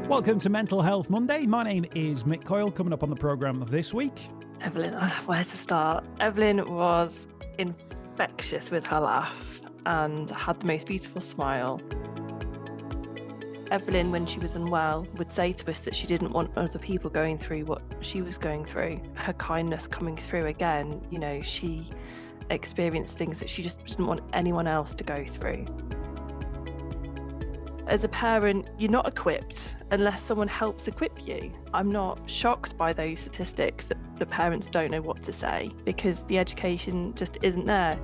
Welcome to Mental Health Monday. My name is Mick Coyle. Coming up on the programme this week. Evelyn, where to start? Evelyn was infectious with her laugh and had the most beautiful smile. Evelyn, when she was unwell, would say to us that she didn't want other people going through what she was going through. Her kindness coming through again, she experienced things that she just didn't want anyone else to go through. As a parent, you're not equipped unless someone helps equip you. I'm not shocked by those statistics that the parents don't know what to say because the education just isn't there.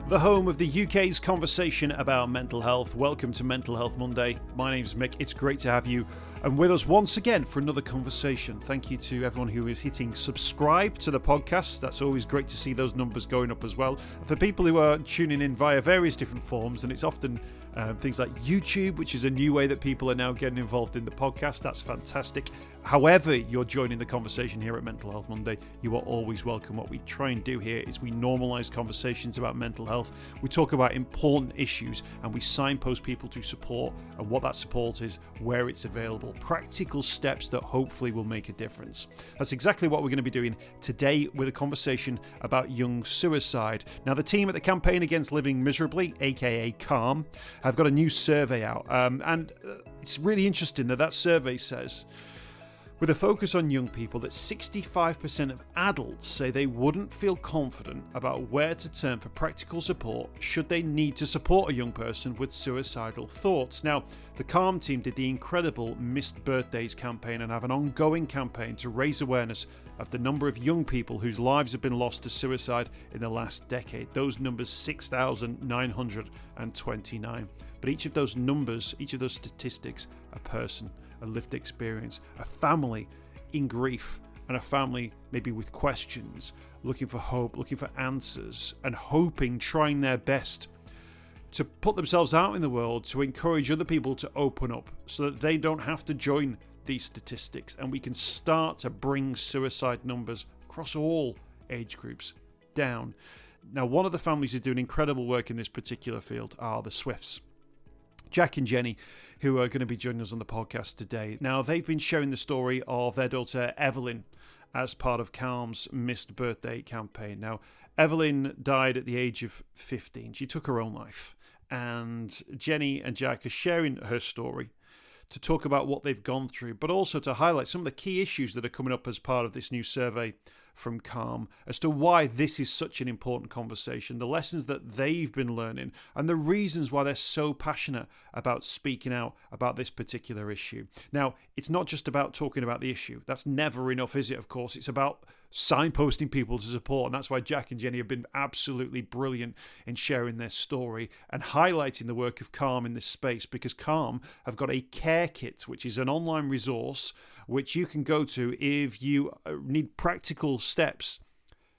The home of the UK's conversation about mental health. Welcome to Mental Health Monday. My name's Mick. It's great to have you and with us once again for another conversation. Thank you to everyone who is hitting subscribe to the podcast. That's always great to see those numbers going up as well. For people who are tuning in via various different forms, and it's often things like YouTube, which is a new way that people are now getting involved in the podcast. That's fantastic. However you're joining the conversation here at Mental Health Monday, you are always welcome. What we try and do here is we normalise conversations about mental health. We talk about important issues and we signpost people to support and what that support is, where it's available, practical steps that hopefully will make a difference. That's exactly what we're going to be doing today with a conversation about young suicide. Now, the team at the Campaign Against Living Miserably, aka C.A.R.E, have got a new survey out, and it's really interesting that survey says, with a focus on young people, that 65% of adults say they wouldn't feel confident about where to turn for practical support should they need to support a young person with suicidal thoughts. Now, the C.A.R.E team did the incredible Missed Birthdays campaign and have an ongoing campaign to raise awareness of the number of young people whose lives have been lost to suicide in the last decade. Those numbers, 6,929. But each of those numbers, each of those statistics, a person, a lived experience, a family in grief, and a family maybe with questions, looking for hope, looking for answers, and hoping, trying their best to put themselves out in the world to encourage other people to open up so that they don't have to join these statistics, and we can start to bring suicide numbers across all age groups down. Now, one of the families who do incredible work in this particular field are the Swifts. Jack and Jenni, who are going to be joining us on the podcast today. Now, they've been sharing the story of their daughter Evelyn as part of C.A.R.E's Missed Birthday campaign. Now, Evelyn died at the age of 15. She took her own life. And Jenni and Jack are sharing her story to talk about what they've gone through, but also to highlight some of the key issues that are coming up as part of this new survey from C.A.R.E as to why this is such an important conversation, the lessons that they've been learning, and the reasons why they're so passionate about speaking out about this particular issue. Now, it's not just about talking about the issue. That's never enough, is it? Of course, it's about signposting people to support, and that's why Jack and Jenni have been absolutely brilliant in sharing their story and highlighting the work of C.A.R.E in this space, because C.A.R.E have got a care kit, which is an online resource which you can go to if you need practical steps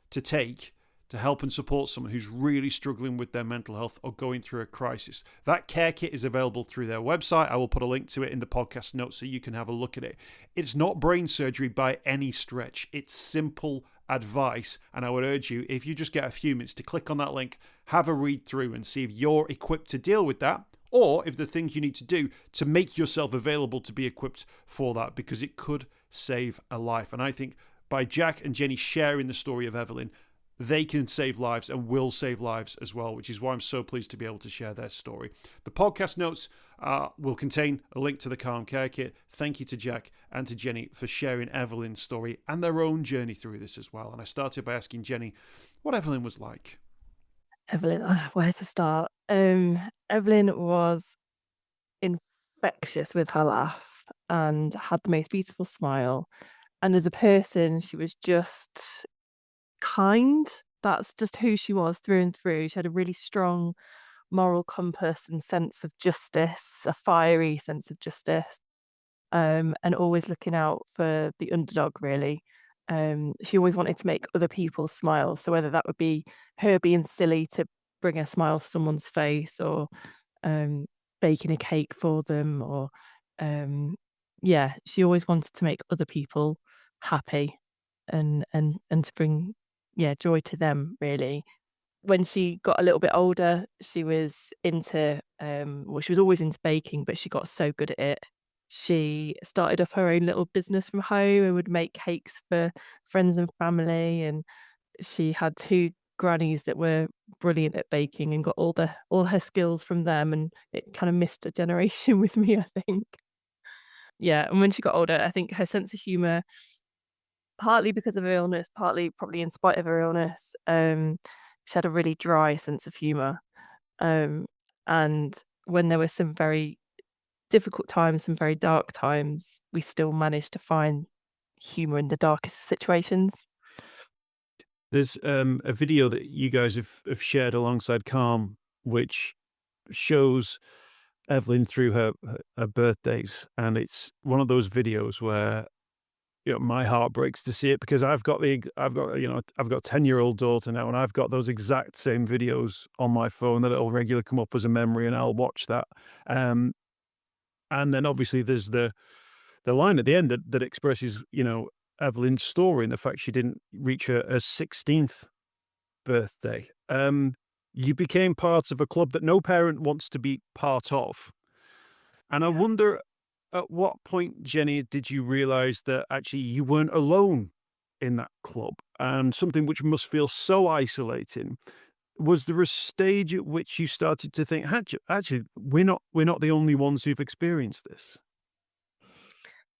to take to help and support someone who's really struggling with their mental health or going through a crisis. That care kit is available through their website. I will put a link to it in the podcast notes so you can have a look at it. It's not brain surgery by any stretch. It's simple advice, and I would urge you, if you just get a few minutes, to click on that link, have a read through and see if you're equipped to deal with that, or if the things you need to do to make yourself available to be equipped for that, because it could save a life. And I think by Jack and Jenni sharing the story of Evelyn, they can save lives and will save lives as well, which is why I'm so pleased to be able to share their story. The podcast notes will contain a link to the C.A.R.E Care Kit. Thank you to Jack and to Jenni for sharing Evelyn's story and their own journey through this as well. And I started by asking Jenni what Evelyn was like. Evelyn, where to start? Evelyn was infectious with her laugh and had the most beautiful smile. And as a person, she was just kind. That's just who she was through and through. She had a really strong moral compass and sense of justice, a fiery sense of justice, and always looking out for the underdog, really. She always wanted to make other people smile. So whether that would be her being silly to bring a smile to someone's face, or baking a cake for them, or she always wanted to make other people happy and to bring joy to them, really. when she got a little bit older, she was into, well, she was always into baking, but she got so good at it. She started up her own little business from home and would make cakes for friends and family, and she had 2 grannies that were brilliant at baking and got all her skills from them, and it kind of missed a generation with me, I think. Yeah, and when she got older, I think her sense of humour, partly because of her illness, partly probably in spite of her illness, she had a really dry sense of humour. Um, and when there were some very difficult times, some very dark times, we still managed to find humour in the darkest situations. There's a video that you guys have shared alongside Calm, which shows Evelyn through her birthdays, and it's one of those videos where, my heart breaks to see it because I've got 10-year-old daughter now, and I've got those exact same videos on my phone that it'll regularly come up as a memory, and I'll watch that. Um, and then obviously there's the line at the end that expresses, Evelyn's story and the fact she didn't reach her 16th birthday. You became part of a club that no parent wants to be part of. And I Yeah. wonder, at what point, Jenny, did you realize that actually you weren't alone in that club? And something which must feel so isolating. Was there a stage at which you started to think, actually, we're not the only ones who've experienced this?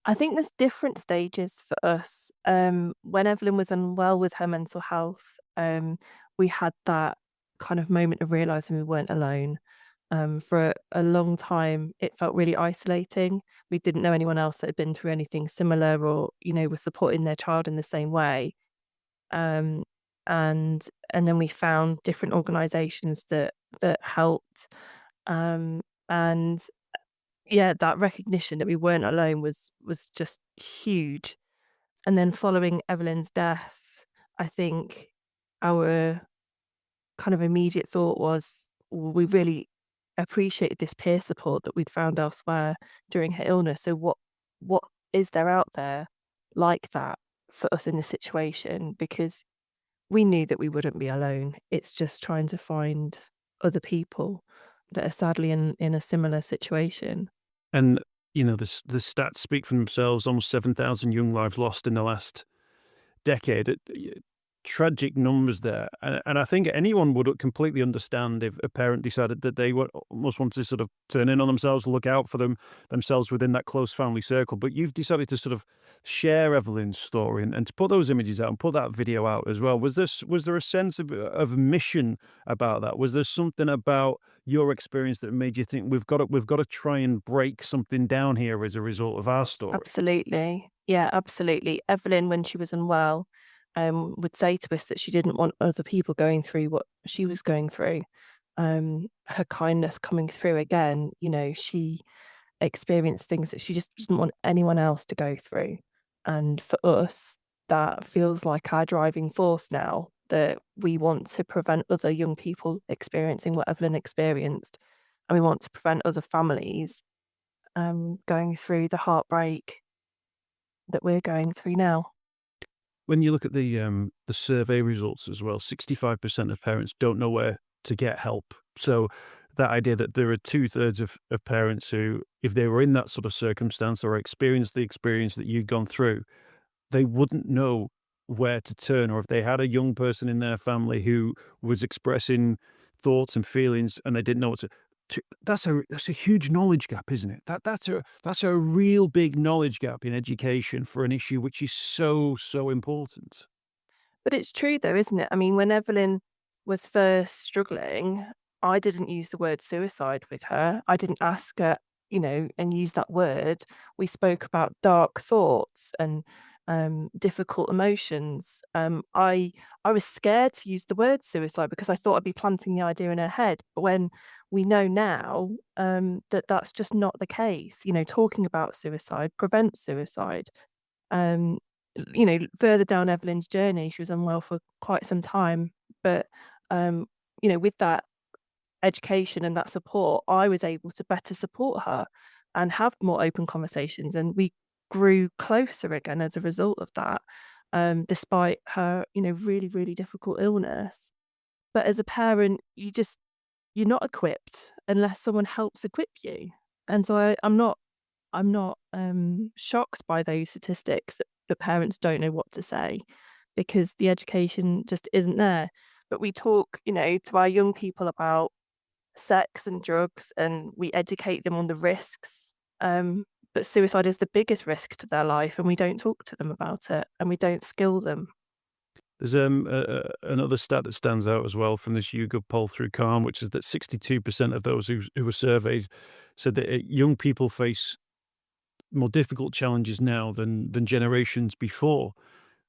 I think there's different stages for us. When Evelyn was unwell with her mental health, we had that kind of moment of realizing we weren't alone. For a long time, it felt really isolating. We didn't know anyone else that had been through anything similar or, was supporting their child in the same way. Um, and then we found different organizations that helped. Um, and yeah, that recognition that we weren't alone was just huge. And then following Evelyn's death, I think our kind of immediate thought was, we really appreciated this peer support that we'd found elsewhere during her illness. So what is there out there like that for us in this situation? Because we knew that we wouldn't be alone. It's just trying to find other people that are sadly in a similar situation. And, the stats speak for themselves, almost 7,000 young lives lost in the last decade. Tragic numbers there. And I think anyone would completely understand if a parent decided that they almost want to sort of turn in on themselves, look out for themselves within that close family circle. But you've decided to sort of share Evelyn's story and to put those images out and put that video out as well. Was there a sense of mission about that? Was there something about your experience that made you think we've got to try and break something down here as a result of our story? Absolutely. Yeah, absolutely. Evelyn, when she was unwell, would say to us that she didn't want other people going through what she was going through. Her kindness coming through again, she experienced things that she just didn't want anyone else to go through. And for us, that feels like our driving force now, that we want to prevent other young people experiencing what Evelyn experienced. And we want to prevent other families going through the heartbreak that we're going through now. When you look at the survey results as well, 65% of parents don't know where to get help. So that idea that there are two-thirds of parents who, if they were in that sort of circumstance or experienced the experience that you'd gone through, they wouldn't know where to turn, or if they had a young person in their family who was expressing thoughts and feelings and they didn't know what that's a huge knowledge gap, isn't it? That's a real big knowledge gap in education for an issue which is so, so important. But it's true though, isn't it? I mean, when Evelyn was first struggling, I didn't use the word suicide with her. I didn't ask her, and use that word. We spoke about dark thoughts and difficult emotions. I was scared to use the word suicide because I thought I'd be planting the idea in her head. But when we know now that that's just not the case, talking about suicide prevents suicide. Um, Further down Evelyn's journey, she was unwell for quite some time, but, um, with that education and that support, I was able to better support her and have more open conversations, and we grew closer again as a result of that, despite her, really, really difficult illness. But as a parent, you're not equipped unless someone helps equip you. And so I'm not shocked by those statistics that the parents don't know what to say because the education just isn't there. But we talk, to our young people about sex and drugs, and we educate them on the risks. But suicide is the biggest risk to their life, and we don't talk to them about it, and we don't skill them. There's another stat that stands out as well from this YouGov poll through C.A.R.E, which is that 62% of those who were surveyed said that young people face more difficult challenges now than generations before.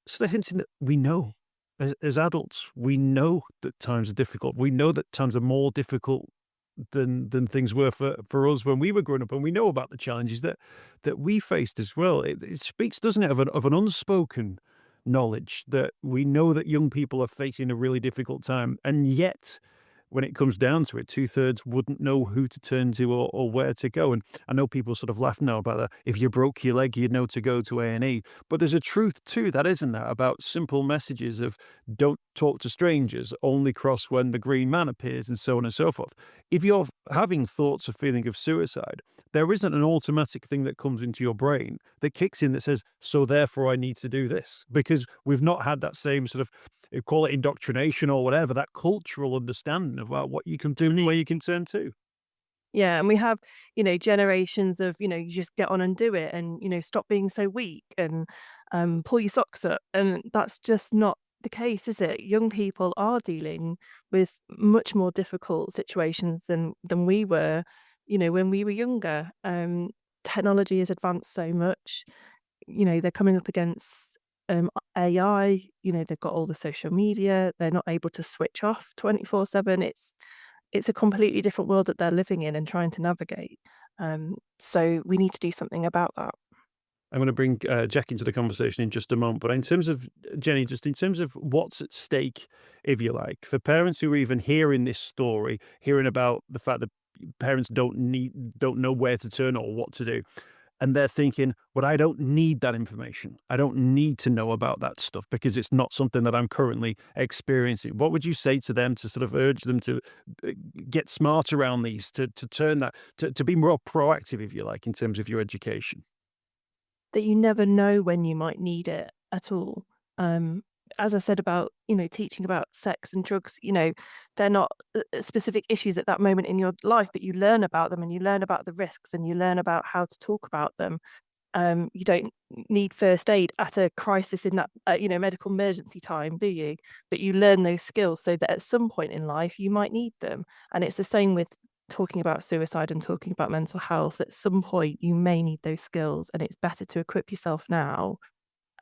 So they're hinting that we know, as adults, we know that times are difficult. We know that times are more difficult than things were for us when we were growing up, and we know about the challenges that we faced as well. It speaks, doesn't it, of an unspoken knowledge that we know that young people are facing a really difficult time, and yet when it comes down to it, two-thirds wouldn't know who to turn to or where to go. And I know people sort of laugh now about that. If you broke your leg, you'd know to go to A&E. But there's a truth to that, isn't there, about simple messages of don't talk to strangers, only cross when the green man appears, and so on and so forth. If you're having thoughts or feeling of suicide, there isn't an automatic thing that comes into your brain that kicks in that says, so therefore I need to do this. Because we've not had that same sort of, call it indoctrination or whatever, that cultural understanding about what you can do and where you can turn to. Yeah, and we have, generations of, you just get on and do it and, stop being so weak and pull your socks up. And that's just not the case, is it? Young people are dealing with much more difficult situations than we were, when we were younger. Technology has advanced so much. They're coming up against AI, they've got all the social media, they're not able to switch off 24/7. It's a completely different world that they're living in and trying to navigate. So we need to do something about that. I'm going to bring Jack into the conversation in just a moment. But in terms of, Jenny, just in terms of what's at stake, if you like, for parents who are even hearing this story, hearing about the fact that parents don't know where to turn or what to do, and they're thinking, "But I don't need that information. I don't need to know about that stuff because it's not something that I'm currently experiencing." What would you say to them to sort of urge them to get smart around these, to turn that, to be more proactive, if you like, in terms of your education? That you never know when you might need it at all. Um, as I said about, teaching about sex and drugs, they're not specific issues at that moment in your life, but you learn about them and you learn about the risks and you learn about how to talk about them. You don't need first aid at a crisis in that, medical emergency time, do you? But you learn those skills so that at some point in life you might need them. And it's the same with talking about suicide and talking about mental health. At some point you may need those skills, and it's better to equip yourself now.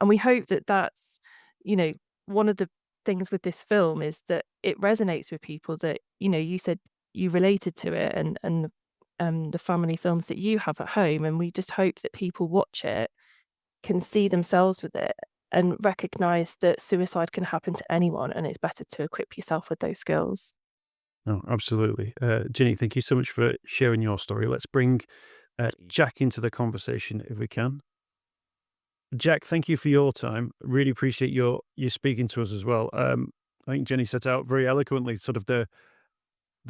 And we hope that that's, you know, one of the things with this film is that it resonates with people that, you said you related to it and the family films that you have at home. And we just hope that people watch it can see themselves with it and recognize that suicide can happen to anyone, and it's better to equip yourself with those skills. No, absolutely. Ginny, thank you so much for sharing your story. Let's bring Jack into the conversation if we can. Jack, thank you for your time. Really appreciate you speaking to us as well. I think Jenny set out very eloquently sort of the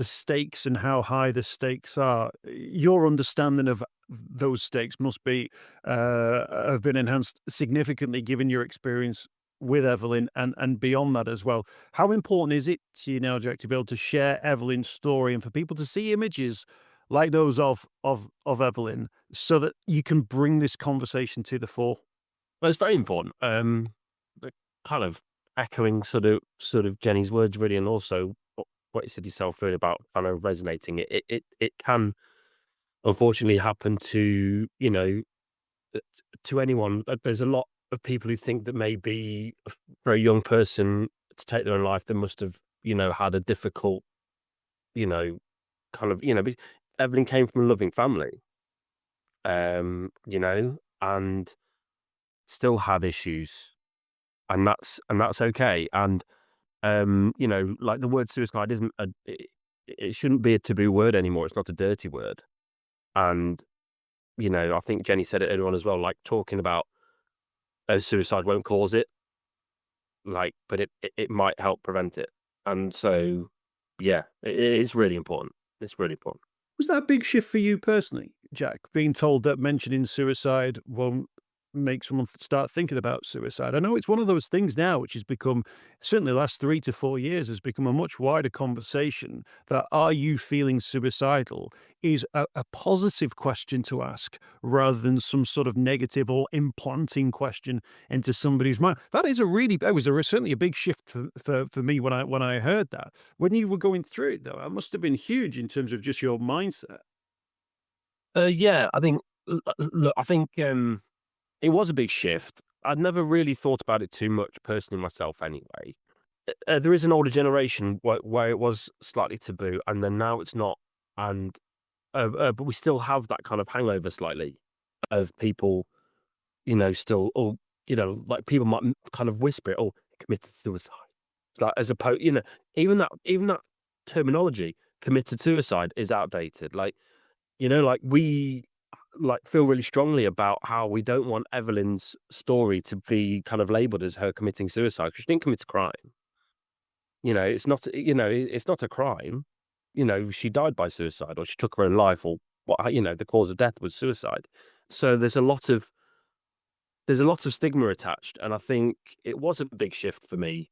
stakes and how high the stakes are. Your understanding of those stakes must be have been enhanced significantly given your experience with Evelyn and beyond that as well. How important is it to you now, Jack, to be able to share Evelyn's story and for people to see images like those of Evelyn so that you can bring this conversation to the fore? Well, it's very important. But kind of echoing sort of Jenny's words really, and also what you said yourself really about kind of resonating. It can unfortunately happen to to anyone. There's a lot of people who think that maybe for a young person to take their own life, they must have had a difficult you know kind of Evelyn came from a loving family, and still had issues, and that's okay. And like the word suicide isn't it shouldn't be a taboo word anymore. It's not a dirty word. And I think Jenny said it earlier on as well. Like talking about suicide won't cause it, like, but it might help prevent it. And so, yeah, it's really important. It's really important. Was that a big shift for you personally, Jack? Being told that mentioning suicide won't make someone start thinking about suicide. I know it's one of those things now which has become, certainly the last 3 to 4 years, has become a much wider conversation that are you feeling suicidal is a positive question to ask rather than some sort of negative or implanting question into somebody's mind. That was certainly a big shift for me when I heard that. When you were going through it though, that must have been huge in terms of just your mindset. Yeah, I think, look, I think it was a big shift. I'd never really thought about it too much personally myself anyway. There is an older generation where it was slightly taboo, and then now it's not. And but we still have that kind of hangover slightly of people, still, or like people might kind of whisper it, "Oh, committed suicide." It's like as opposed, even that terminology, committed suicide, is outdated. Like like we feel really strongly about how we don't want Evelyn's story to be kind of labeled as her committing suicide because she didn't commit a crime. It's not. It's not a crime. She died by suicide, or she took her own life, or what. The cause of death was suicide. So there's a lot of stigma attached, and I think it was a big shift for me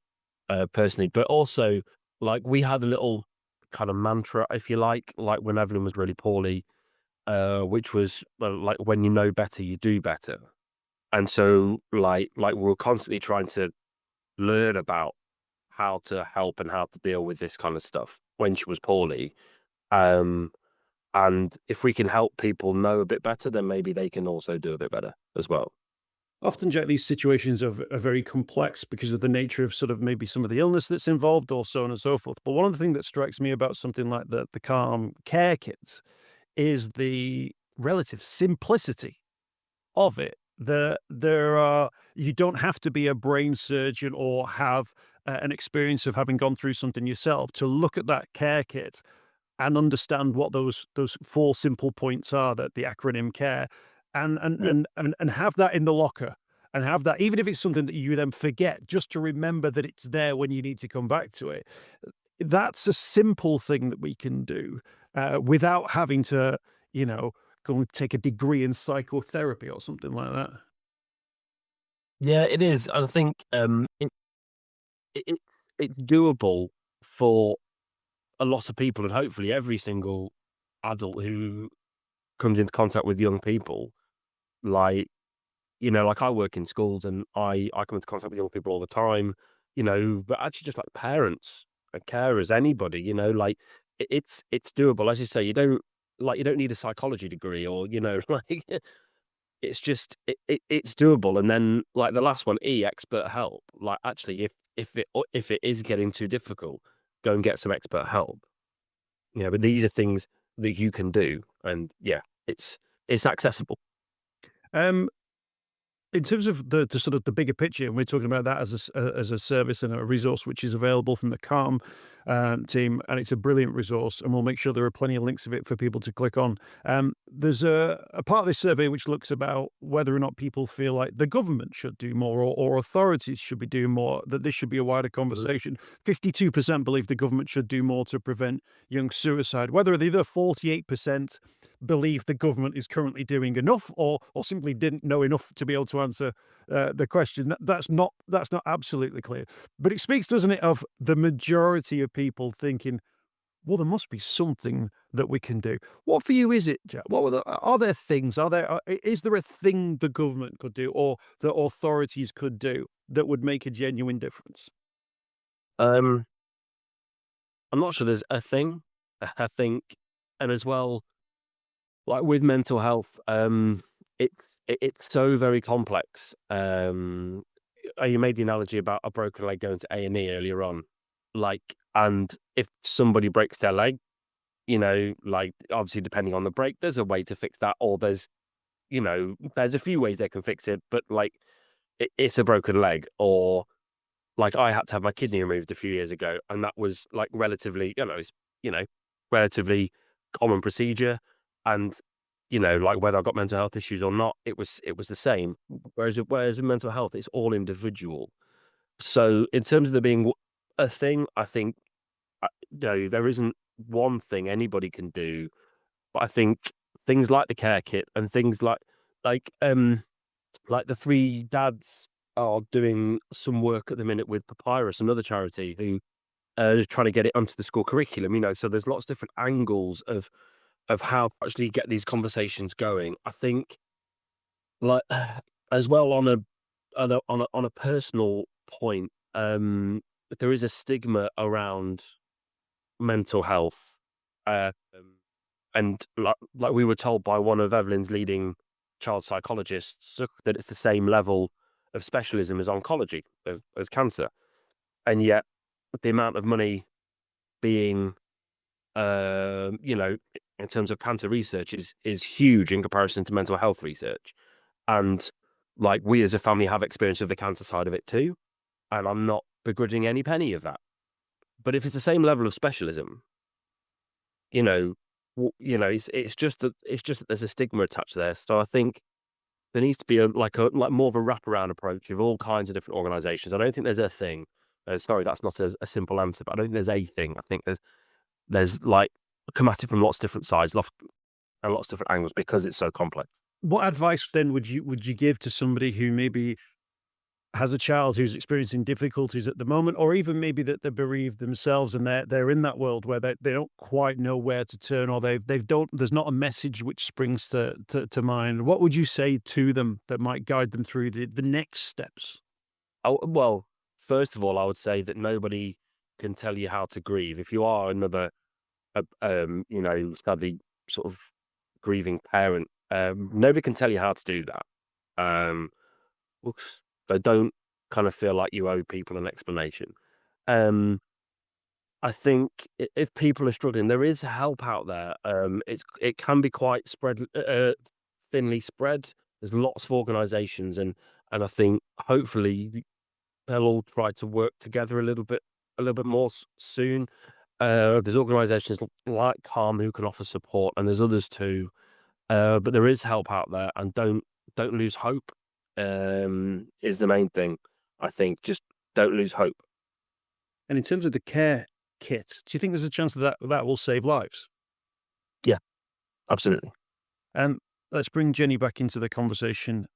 personally. But also, like we had a little kind of mantra, if you like when Evelyn was really poorly, which was well, like when you know better, you do better. And so, we were constantly trying to learn about how to help and how to deal with this kind of stuff when she was poorly. Um, and if we can help people know a bit better, then maybe they can also do a bit better as well. Often, Jack, these situations are very complex because of the nature of sort of maybe some of the illness that's involved or so on and so forth. But one of the things that strikes me about something like the Calm Care Kit is the relative simplicity of it. You don't have to be a brain surgeon or have an experience of having gone through something yourself to look at that care kit and understand what those 4 simple points are, that the acronym CARE, Yeah. and have that in the locker, and have that even if it's something that you then forget, just to remember that it's there when you need to come back to it. That's a simple thing that we can do, without having to, go and take a degree in psychotherapy or something like that. Yeah, it is. I think it it's doable for a lot of people, and hopefully every single adult who comes into contact with young people. Like, like I work in schools and I come into contact with young people all the time, but actually just like parents and carers, anybody, it's doable. As you say, you don't need a psychology degree or, like it's just it's doable. And then like the last one, expert help. Like actually if it is getting too difficult, go and get some expert help. But these are things that you can do, and yeah, it's accessible. Um, In terms of the sort of the bigger picture, and we're talking about that as a service and a resource which is available from the Calm team, and it's a brilliant resource, and we'll make sure there are plenty of links of it for people to click on. There's a part of this survey which looks about whether or not people feel like the government should do more, or authorities should be doing more, that this should be a wider conversation. 52% believe the government should do more to prevent young suicide, whether the other 48% believe the government is currently doing enough, or simply didn't know enough to be able to answer the question. That's not absolutely clear, but it speaks, doesn't it, of the majority of people thinking, well, there must be something that we can do. What for you is it, Jack? Are there things? Is there a thing the government could do or the authorities could do that would make a genuine difference? Um, I'm not sure there's a thing. I think, and as well, like with mental health, it's so very complex. You made the analogy about a broken leg going to A&E earlier on, and if somebody breaks their leg, like obviously depending on the break, there's a way to fix that, or there's a few ways they can fix it, but like it's a broken leg, or like I had to have my kidney removed a few years ago, and that was like relatively, you know, relatively common procedure, and like whether I got mental health issues or not, it was the same. Whereas with mental health, it's all individual. So in terms of there being a thing, I think there isn't one thing anybody can do, but I think things like the care kit and things like the three dads are doing some work at the minute with Papyrus, another charity who is trying to get it onto the school curriculum. So there's lots of different angles of how to actually get these conversations going. I think, like, as well on a personal point, there is a stigma around mental health, uh, and like we were told by one of Evelyn's leading child psychologists that it's the same level of specialism as oncology, as cancer, and yet the amount of money being, in terms of cancer research is huge in comparison to mental health research, and like we as a family have experience of the cancer side of it too, and I'm not begrudging any penny of that. But if it's the same level of specialism, it's just that there's a stigma attached there. So I think there needs to be like more of a wraparound approach with all kinds of different organisations. I don't think there's a thing. Sorry, that's not a simple answer, but I don't think there's a thing. I think there's like come at it from lots of different sides, and lots of different angles because it's so complex. What advice then would you give to somebody who maybe has a child who's experiencing difficulties at the moment, or even maybe that they're bereaved themselves and they're in that world where they don't quite know where to turn, or there's not a message which springs to mind? What would you say to them that might guide them through the next steps? Oh, well, first of all, I would say that nobody can tell you how to grieve. If you are another, sadly sort of grieving parent, nobody can tell you how to do that. So don't kind of feel like you owe people an explanation. I think if people are struggling, there is help out there. It can be quite thinly spread. There's lots of organisations, and I think hopefully they'll all try to work together a little bit more soon. There's organisations like C.A.R.E who can offer support, and there's others too. But there is help out there, and don't lose hope. Is the main thing. I think just don't lose hope. And in terms of the care kit, do you think there's a chance that will save lives? Yeah, absolutely. Let's bring Jenni back into the conversation.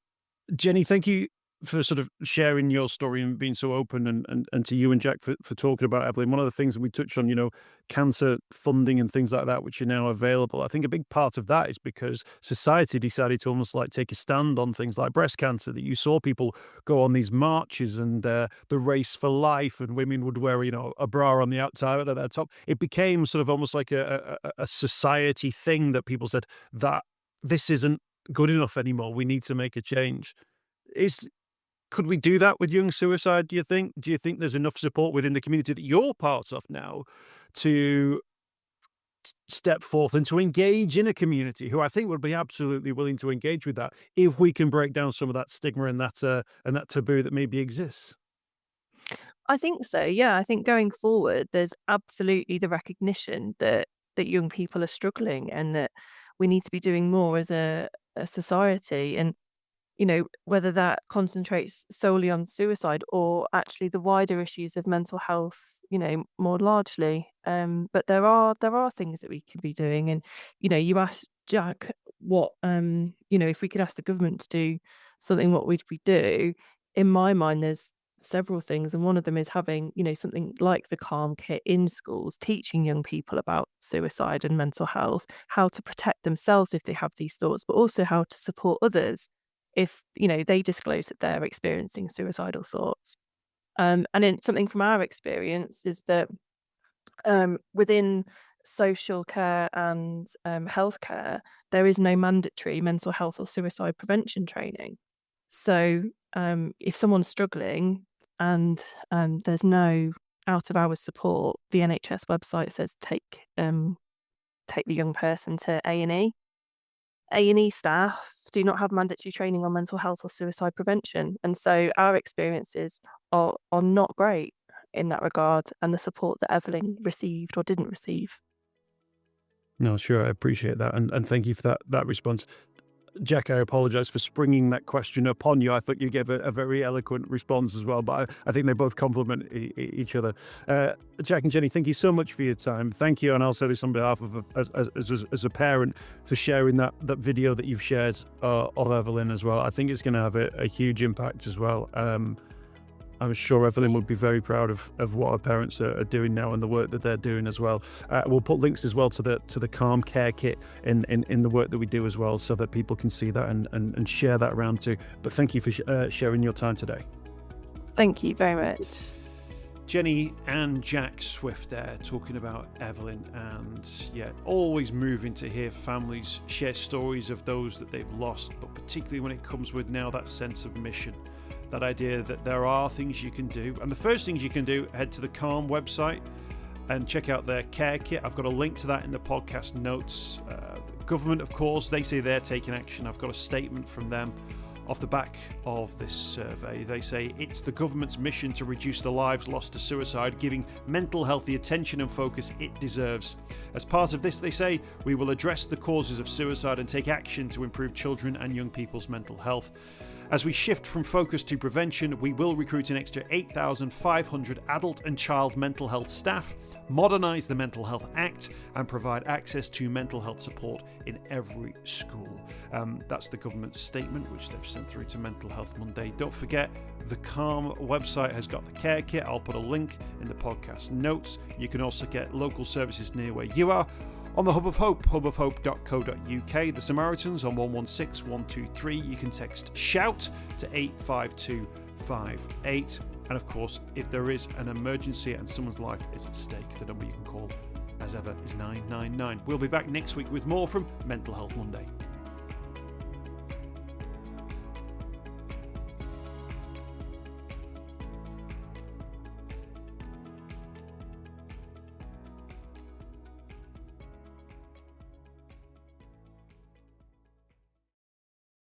Jenni, thank you for sort of sharing your story and being so open, and to you and Jack for talking about Evelyn. One of the things that we touched on, cancer funding and things like that, which are now available. I think a big part of that is because society decided to almost like take a stand on things like breast cancer, that you saw people go on these marches and the race for life, and women would wear, a bra on the outside of their top. It became sort of almost like a society thing that people said that this isn't good enough anymore. We need to make a change. Could we do that with young suicide, do you think? Do you think there's enough support within the community that you're part of now to step forth and to engage in a community who I think would be absolutely willing to engage with that, if we can break down some of that stigma and that taboo that maybe exists? I think so, yeah. I think going forward, there's absolutely the recognition that young people are struggling and that we need to be doing more as a society. And whether that concentrates solely on suicide or actually the wider issues of mental health, more largely. But there are things that we can be doing. And, you asked Jack what, if we could ask the government to do something, what would we do? In my mind, there's several things. And one of them is having, something like the Calm Kit in schools, teaching young people about suicide and mental health, how to protect themselves if they have these thoughts, but also how to support others if they disclose that they're experiencing suicidal thoughts. And in something from our experience is that within social care and healthcare, there is no mandatory mental health or suicide prevention training. So if someone's struggling and there's no out of hours support, the NHS website says take the young person to A&E. A&E staff do not have mandatory training on mental health or suicide prevention. And so our experiences are not great in that regard, and the support that Evelyn received or didn't receive. No, sure. I appreciate that. And thank you for that response. Jack, I apologise for springing that question upon you. I thought you gave a very eloquent response as well, but I think they both complement each other. Jack and Jenny, thank you so much for your time. Thank you, and I'll say this on behalf of as a parent, for sharing that video that you've shared of Evelyn as well. I think it's going to have a huge impact as well. I'm sure Evelyn would be very proud of what her parents are doing now and the work that they're doing as well. We'll put links as well to the C.A.R.E kit in the work that we do as well, so that people can see that and share that around too. But thank you for sharing your time today. Thank you very much. Jenni and Jack Swift there talking about Evelyn, and always moving to hear families share stories of those that they've lost, but particularly when it comes with now that sense of mission. That idea that there are things you can do. And the first things you can do, head to the C.A.R.E website and check out their C.A.R.E kit. I've got a link to that in the podcast notes. The government, of course, they say they're taking action. I've got a statement from them off the back of this survey. They say it's the government's mission to reduce the lives lost to suicide, giving mental health the attention and focus it deserves. As part of this, they say, we will address the causes of suicide and take action to improve children and young people's mental health. As we shift from focus to prevention, we will recruit an extra 8,500 adult and child mental health staff, modernise the Mental Health Act, and provide access to mental health support in every school. That's the government's statement, which they've sent through to Mental Health Monday. Don't forget, the C.A.R.E website has got the C.A.R.E kit. I'll put a link in the podcast notes. You can also get local services near where you are on the Hub of Hope, hubofhope.co.uk. The Samaritans on 116 123. You can text SHOUT to 85258. And of course, if there is an emergency and someone's life is at stake, the number you can call, as ever, is 999. We'll be back next week with more from Mental Health Monday.